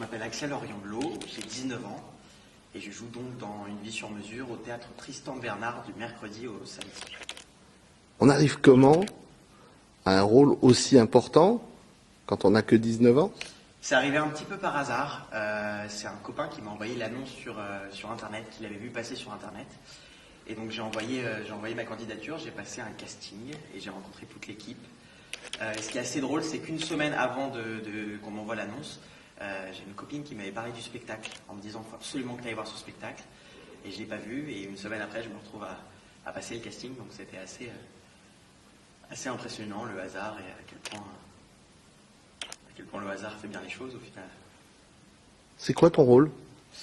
m'appelle Axel Orion-Blot, j'ai 19 ans et je joue donc dans Une vie sur mesure au théâtre Tristan Bernard du mercredi au samedi. On arrive comment à un rôle aussi important quand on n'a que 19 ans? C'est arrivé un petit peu par hasard. C'est un copain qui m'a envoyé l'annonce sur Internet, qu'il avait vu passer sur Internet. Et donc j'ai envoyé ma candidature, j'ai passé un casting et j'ai rencontré toute l'équipe. Ce qui est assez drôle, c'est qu'une semaine avant qu'on m'envoie l'annonce, j'ai une copine qui m'avait parlé du spectacle en me disant qu'il faut absolument que tu ailles voir ce spectacle. Et je ne l'ai pas vu, et une semaine après, je me retrouve à passer le casting. Donc c'était assez impressionnant, le hasard, et à quel point le hasard fait bien les choses au final. C'est quoi ton rôle?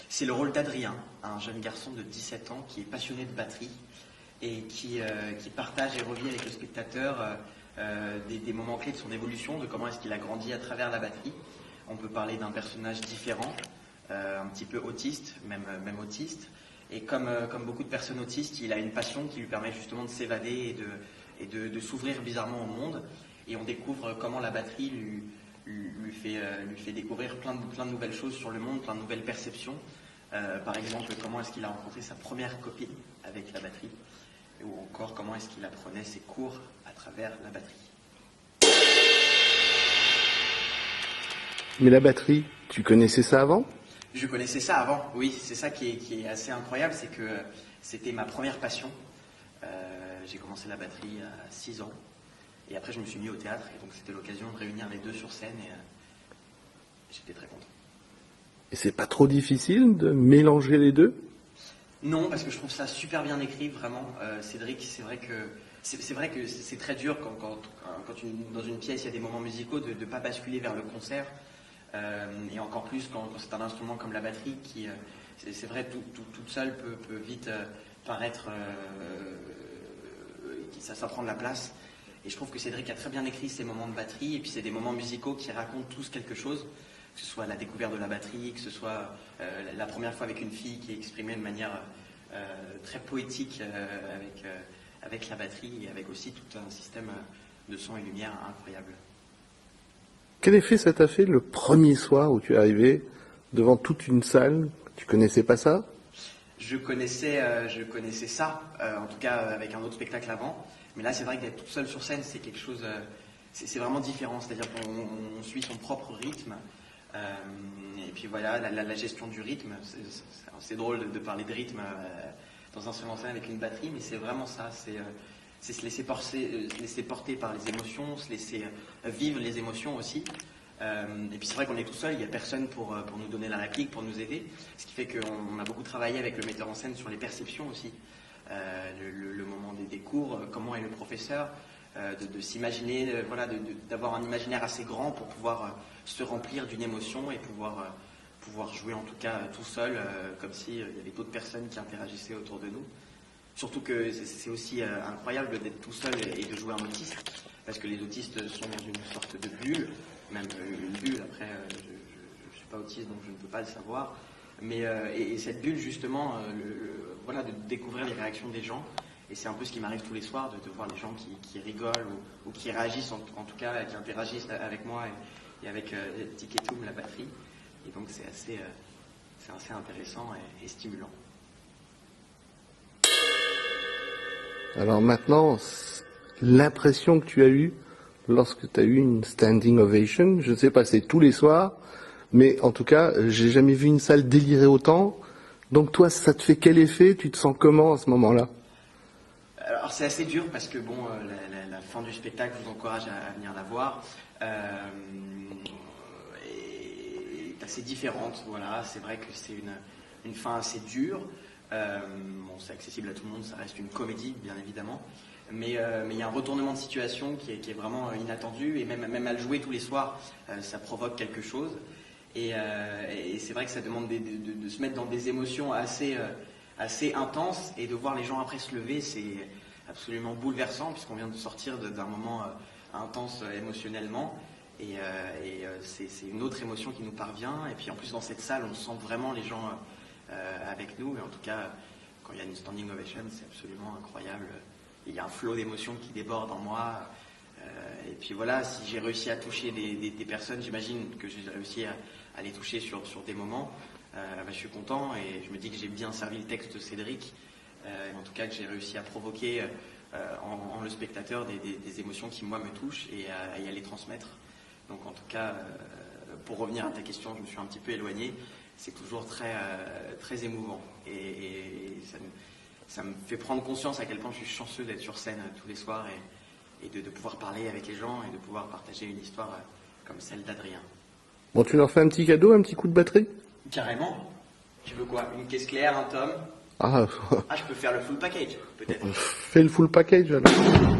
C'est le rôle d'Adrien, un jeune garçon de 17 ans qui est passionné de batterie et qui partage et revit avec le spectateur des moments clés de son évolution, de comment est-ce qu'il a grandi à travers la batterie. On peut parler d'un personnage différent, un petit peu autiste, même autiste. Et comme beaucoup de personnes autistes, il a une passion qui lui permet justement de s'évader et de s'ouvrir bizarrement au monde. Et on découvre comment la batterie lui fait découvrir plein de nouvelles choses sur le monde, plein de nouvelles perceptions. Par exemple, comment est-ce qu'il a rencontré sa première copine avec la batterie, ou encore comment est-ce qu'il apprenait ses cours à travers la batterie. Mais la batterie, tu connaissais ça avant? Je connaissais ça avant, oui. C'est ça qui est assez incroyable, c'est que c'était ma première passion. J'ai commencé la batterie à 6 ans. Et après, je me suis mis au théâtre. Et donc, c'était l'occasion de réunir les deux sur scène. Et j'étais très content. Et c'est pas trop difficile de mélanger les deux? Non, parce que je trouve ça super bien écrit, vraiment. Cédric, c'est vrai que c'est très dur quand dans une pièce, il y a des moments musicaux, de ne pas basculer vers le concert. Et encore plus quand c'est un instrument comme la batterie qui, c'est vrai, toute seule peut vite paraître, ça prend de la place. Et je trouve que Cédric a très bien écrit ces moments de batterie, et puis c'est des moments musicaux qui racontent tous quelque chose, que ce soit la découverte de la batterie, que ce soit la première fois avec une fille qui est exprimée de manière très poétique avec la batterie, et avec aussi tout un système de son et lumière incroyable. Quel effet ça t'a fait le premier soir où tu es arrivé devant toute une salle? Tu connaissais pas ça? Je connaissais ça, en tout cas avec un autre spectacle avant. Mais là, c'est vrai que d'être tout seul sur scène, c'est quelque chose, c'est vraiment différent. C'est-à-dire qu'on suit son propre rythme. Et puis voilà, la gestion du rythme. C'est drôle de parler de rythme dans un seul en scène avec une batterie, mais c'est vraiment ça. C'est se laisser porter par les émotions, se laisser vivre les émotions aussi. Et puis c'est vrai qu'on est tout seul, il n'y a personne pour nous donner la réplique, pour nous aider. Ce qui fait qu'on a beaucoup travaillé avec le metteur en scène sur les perceptions aussi. Le moment des cours, comment est le professeur, de s'imaginer, d'avoir un imaginaire assez grand pour pouvoir se remplir d'une émotion et pouvoir jouer en tout cas tout seul, comme s'il y avait d'autres personnes qui interagissaient autour de nous. Surtout que c'est aussi incroyable d'être tout seul et de jouer un autiste, parce que les autistes sont dans une sorte de bulle, même une bulle, après je ne suis pas autiste donc je ne peux pas le savoir, mais et cette bulle justement, de découvrir les réactions des gens, et c'est un peu ce qui m'arrive tous les soirs, de voir les gens qui rigolent ou qui réagissent, en tout cas qui interagissent avec moi et avec Ticketum, la batterie, et donc c'est assez intéressant et stimulant. Alors maintenant, l'impression que tu as eue lorsque tu as eu une standing ovation, je ne sais pas, c'est tous les soirs, mais en tout cas, j'ai jamais vu une salle délirer autant. Donc toi, ça te fait quel effet? Tu te sens comment à ce moment-là? Alors c'est assez dur parce que bon, la fin du spectacle vous encourage à venir la voir. Est assez différente, voilà. C'est vrai que c'est une fin assez dure. C'est accessible à tout le monde, ça reste une comédie, bien évidemment. Mais il y a un retournement de situation qui est vraiment inattendu, et même à le jouer tous les soirs, ça provoque quelque chose. Et c'est vrai que ça demande de se mettre dans des émotions assez intenses, et de voir les gens après se lever, c'est absolument bouleversant, puisqu'on vient de sortir d'un moment intense émotionnellement. Et c'est une autre émotion qui nous parvient. Et puis en plus, dans cette salle, on sent vraiment les gens avec nous. Et en tout cas, quand il y a une standing ovation, c'est absolument incroyable. Il y a un flot d'émotions qui déborde en moi. Et puis voilà, si j'ai réussi à toucher des personnes, j'imagine que j'ai réussi les toucher sur des moments, je suis content et je me dis que j'ai bien servi le texte de Cédric, en tout cas que j'ai réussi à provoquer en le spectateur des émotions qui moi me touchent et à les transmettre. Donc en tout cas, pour revenir à ta question, je me suis un petit peu éloigné, c'est toujours très émouvant et ça me fait prendre conscience à quel point je suis chanceux d'être sur scène tous les soirs et de pouvoir parler avec les gens et de pouvoir partager une histoire comme celle d'Adrien. Bon, tu leur fais un petit cadeau, un petit coup de batterie? Carrément. Tu veux quoi? Une caisse claire, un tome? Ah, Je peux faire le full package, peut-être. fais le full package alors.